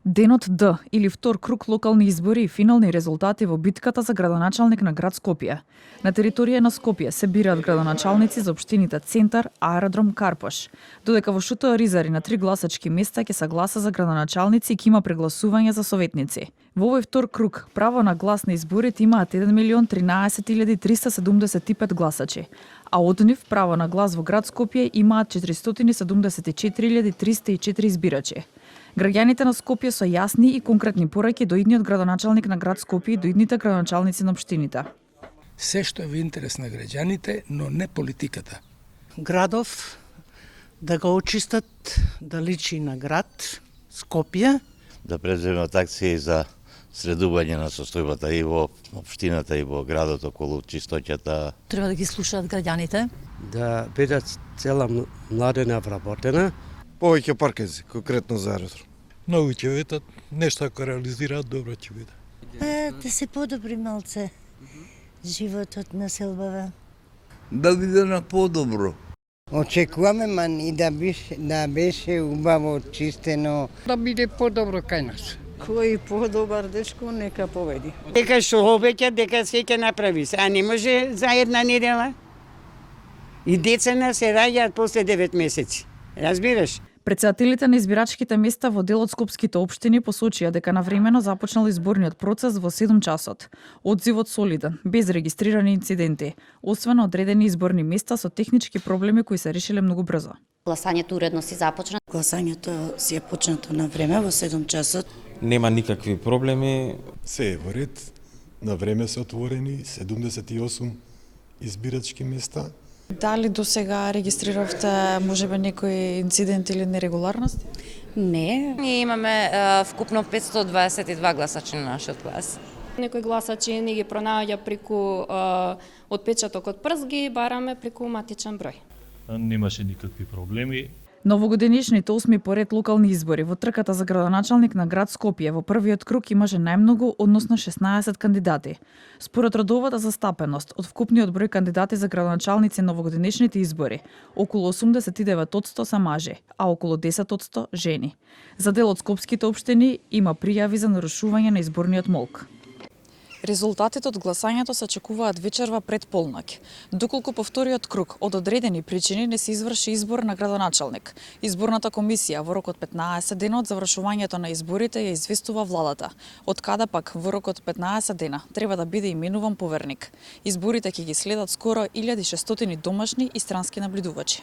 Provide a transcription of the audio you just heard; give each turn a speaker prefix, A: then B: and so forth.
A: Денот Д или втор круг локални избори и финални резултати во битката за градоначалник на град Скопје. На територија на Скопје се бираат градоначалници за општините Центар, Аеродром, Карпош. Додека во ШТО Ризари на 3 гласачки места ќе се гласа за градоначалници и ќе има прегласување за советници. Во овој втор круг право на глас на изборите имаат 1.013.375 гласачи, а од нив право на глас во град Скопје имаат 474.304 избирачи. Граѓаните на Скопје со јасни и конкретни пораки до идниот градоначалник на град Скопје и до идните градоначалници на општините.
B: Се што е во интерес на граѓаните, но не политиката.
C: Градов да го очистат, да личи на град Скопје.
D: Да преземат акции за средување на состојбата и во општината и во градот околу чистоќата.
E: Треба да ги слушаат граѓаните.
F: Да бидат цела младина вработена.
G: Повеќе паркези, конкретно за аеродром.
H: Многу ќе ветат, нешто ако реализираат, добро ќе биде.
I: Да се подобри малце животот на селбава.
J: Да биде на подобро.
K: Очекуваме и да беше убаво чистено.
L: Да биде подобро кај нас.
C: Кој подобар дечко нека победи.
K: Дека што обеќе, дека се ќе направи, а не може за една недела. И деца се раѓаат после 9 месеци. Разбираш?
A: Претседателите на избирачките места во дел од скопските општини посочија дека навремено започнал изборниот процес во 7 часот. Одзивот солиден, без регистрирани инциденти, освен одредени изборни места со технички проблеми кои се решиле многу брзо.
M: Гласањето уредно си започна.
N: Гласањето си е почнато на време во 7 часот.
O: Нема никакви проблеми.
P: Се е во ред, на време се отворени 78 избирачки места.
Q: Дали до сега регистрировте можеби некои инцидент или нерегуларности?
M: Не. Ние имаме вкупно 522 гласачи на нашиот глас.
R: Некои гласачи не ги пронаоѓа преку отпечаток од прст, ги бараме преку матичен број.
S: Немаше никакви проблеми.
A: Новогодинешните 8 поред локални избори во трката за градоначалник на град Скопје во првиот круг имаше најмногу, односно 16 кандидати. Според родовата застапеност од вкупниот број кандидати за градоначалници на новогодинешните избори, околу 89% се мажи, а околу 10% жени. За дел од скопските општини има пријави за нарушување на изборниот молк.
Q: Резултатите од гласањето се очекуваат вечерва пред полноќ. Доколку по вториот круг од одредени причини не се изврши избор на градоначалник, изборната комисија во рок од 15 дена од завршувањето на изборите ја известува владата, од каде пак во рок од 15 дена треба да биде именуван поверник. Изборите ќе ги следат скоро 1600 домашни и странски наблюдувачи.